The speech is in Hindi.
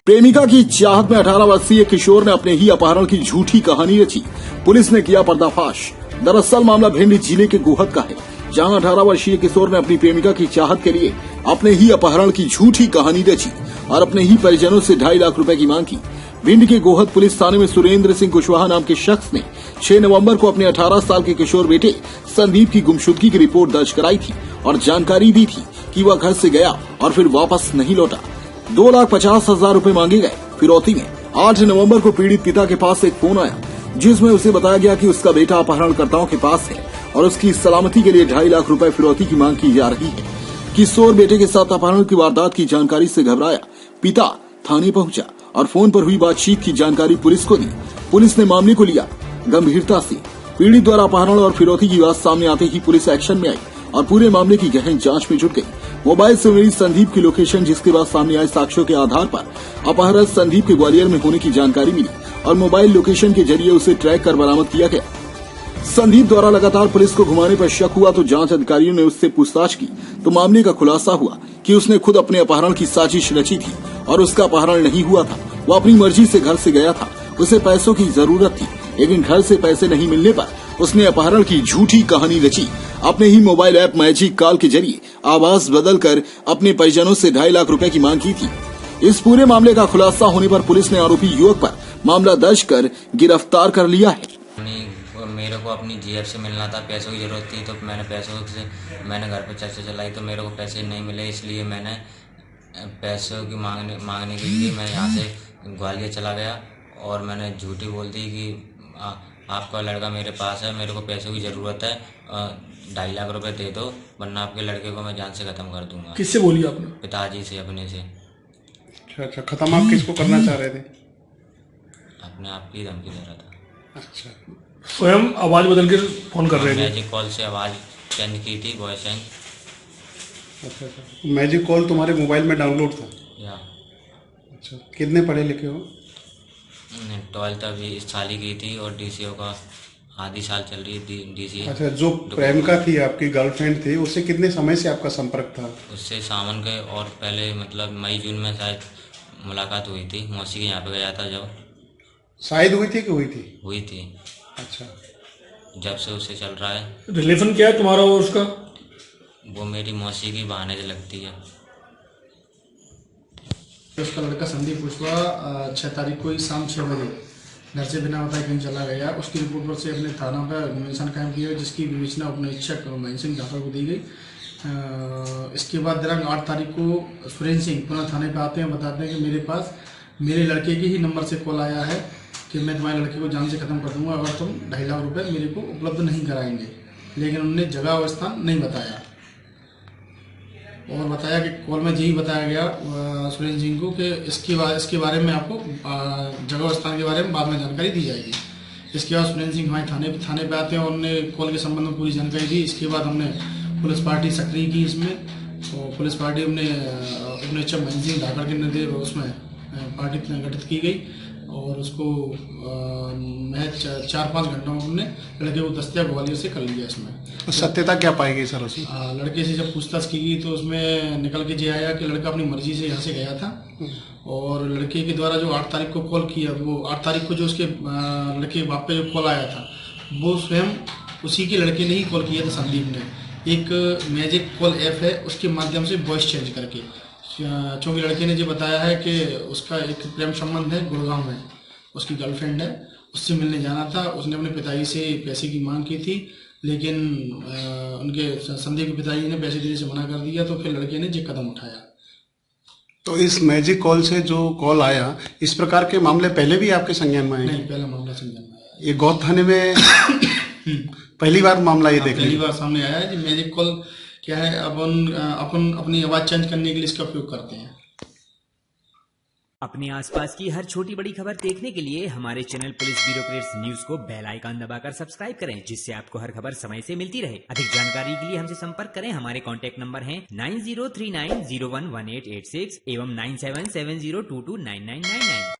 प्रेमिका की चाहत में 18 वर्षीय किशोर ने अपने ही अपहरण की झूठी कहानी रची। पुलिस ने किया पर्दाफाश। दरअसल मामला भिंड जिले के गोहद का है, जहां 18 वर्षीय किशोर ने अपनी प्रेमिका की चाहत के लिए अपने ही अपहरण की झूठी कहानी रची और अपने ही परिजनों से 2.5 लाख रुपए की मांग की। भिंड के गोहद पुलिस थाने में सुरेंद्र सिंह कुशवाहा नाम के शख्स ने 6 नवंबर को अपने 18 साल के किशोर बेटे संदीप की गुमशुदगी की रिपोर्ट दर्ज कराई थी और जानकारी दी थी कि वह घर से गया और फिर वापस नहीं लौटा। 2,50,000 रुपए मांगे गए। फिरौती में 8 नवंबर को पीड़ित पिता के पास एक फोन आया, जिसमें उसे बताया गया कि उसका बेटा अपहरणकर्ताओं के पास है और उसकी सलामती के लिए 2.5 लाख रुपए फिरौती की मांग की जा रही है। किशोर बेटे के साथ अपहरण की वारदात की जानकारी से घबराया पिता थाने पहुंचा और फोन पर हुई बातचीत की जानकारी पुलिस को दी। पुलिस ने मामले को लिया गंभीरता से। पीड़ित द्वारा अपहरण और फिरौती की बात सामने आते ही पुलिस एक्शन में आई और पूरे मामले की गहन जांच में जुट गई। मोबाइल से मिली संदीप की लोकेशन, जिसके बाद सामने आए साक्ष्यों के आधार पर अपहरण संदीप के ग्वालियर में होने की जानकारी मिली और मोबाइल लोकेशन के जरिए उसे ट्रैक कर बरामद किया गया। संदीप द्वारा लगातार पुलिस को घुमाने पर शक हुआ तो जांच अधिकारियों ने उससे पूछताछ की तो मामले का खुलासा हुआ कि उसने खुद अपने अपहरण की साजिश रची थी और उसका अपहरण नहीं हुआ था। वो अपनी मर्जी से घर से गया था। उसे पैसों की जरूरत थी, लेकिन घर से पैसे नहीं मिलने पर उसने अपहरण की झूठी कहानी रची। अपने ही मोबाइल ऐप मैजिक कॉल के जरिए आवाज बदलकर अपने परिजनों से 2.5 लाख रुपए की मांग की थी। इस पूरे मामले का खुलासा होने पर पुलिस ने आरोपी युवक पर मामला दर्ज कर गिरफ्तार कर लिया है। मेरे को अपनी जेब से मिलना था, पैसों की जरूरत थी तो मैंने घर पे चर्चा चलाई तो मेरे को पैसे नहीं मिले, इसलिए मैंने पैसों की मांगने के लिए मैं यहाँ से ग्वालियर चला गया और मैंने झूठी बोल दी कि आपका लड़का मेरे पास है, मेरे को पैसों की ज़रूरत है, 2.5 लाख रुपए दे दो वरना आपके लड़के को मैं जान से ख़त्म कर दूंगा। किससे बोली आपने? पिताजी से, अपने से। अच्छा, ख़त्म आप किसको करना चाह रहे थे? अपने आप की धमकी दे रहा था। अच्छा, स्वयं आवाज बदल के फोन कर रहे थे? मैजिक कॉल से आवाज़ चेंज की थी, वॉइस चेंज। अच्छा, मैजिक कॉल तुम्हारे मोबाइल में डाउनलोड था? या। अच्छा, कितने पढ़े लिखे हो? 12th अभी इस साल ही की थी और DCO का आधी साल चल रही है DCA। अच्छा, जो प्रेमिका थी आपकी गर्लफ्रेंड थी, उससे कितने समय से आपका संपर्क था? उससे सावन के और पहले मतलब मई जून में शायद मुलाकात हुई थी। मौसी के यहाँ पे गया था जब। शायद हुई थी कि हुई थी? हुई थी। अच्छा, जब से उससे चल रहा है। रिलेशन क्या है तुम्हारा और उसका? वो मेरी मौसी की बहाने से लगती है। उसका लड़का संदीप कुशवाहा 6 तारीख को ही शाम 6 बजे घर से बिना बताए कहीं चला गया। उसकी रिपोर्ट पर से अपने थाना पर मेंशन कायम किया, जिसकी विवेचना अपने इच्छक महेंद्र सिंह ठाकुर को दी गई। इसके बाद दिनांक 8 तारीख को सुरेंद्र सिंह पुनः थाने पर आते हैं, बताते हैं कि मेरे पास मेरे लड़के के ही नंबर से कॉल आया है कि मैं तुम्हारे लड़के को जान से ख़त्म कर दूंगा अगर तुम 2.5 लाख रुपये मेरे को उपलब्ध नहीं कराएंगे। लेकिन उन्होंने जगह और स्थान नहीं बताया और बताया कि कॉल में यही बताया गया सुरेंद्र सिंह को कि इसके बारे में आपको जगह और स्थान के बारे में बाद में जानकारी दी जाएगी। इसके बाद सुरेंद्र सिंह हमारे थाने पे आते हैं और उन्होंने कॉल के संबंध में पूरी जानकारी दी। इसके बाद हमने पुलिस पार्टी सक्रिय की इसमें, तो पुलिस पार्टी हमने अपने महेंद्र सिंह ठाकुर के निर्देश उसमें पार्टी गठित की गई और उसको महज 4-5 घंटों में हमने लड़के को दस्तिया ग्वालियर से कर लिया। इसमें सत्यता क्या पाएगी सर उसमें? लड़के से जब पूछताछ की गई तो उसमें निकल के ये आया कि लड़का अपनी मर्जी से यहाँ से गया था और लड़के के द्वारा जो 8 तारीख को कॉल किया, वो 8 तारीख को जो उसके लड़के बाप पे जो कॉल आया था वो स्वयं उसी के लड़के ने ही कॉल किया था। संदीप ने एक मैजिक कॉल ऐप है, उसके माध्यम से वॉइस चेंज करके, चूँकि लड़के ने जो बताया है कि उसका एक प्रेम संबंध है गुड़गांव में, उसकी गर्लफ्रेंड है, उससे मिलने जाना था। उसने अपने पिताजी से पैसे की मांग की थी, लेकिन उनके संदीप के पिताजी ने पैसे देने से मना कर दिया, तो फिर लड़के ने ये कदम उठाया। तो इस मैजिक कॉल से जो कॉल आया, इस प्रकार के मामले पहले भी आपके संज्ञान में आए? नहीं, पहला मामला संज्ञान में आया। ये गौहद थाने में पहली बार मामला ये देखने पहली बार सामने आया है। कि मैजिक कॉल क्या है, अपन अपनी आवाज चेंज करने के लिए इसका उपयोग करते हैं। अपने आसपास की हर छोटी बड़ी खबर देखने के लिए हमारे चैनल पुलिस ब्यूरोक्रेट्स न्यूज को बेल आइकन दबाकर सब्सक्राइब करें, जिससे आपको हर खबर समय से मिलती रहे। अधिक जानकारी के लिए हमसे संपर्क करें। हमारे कॉन्टैक्ट नंबर हैं 9039011886 एवं 9770229999।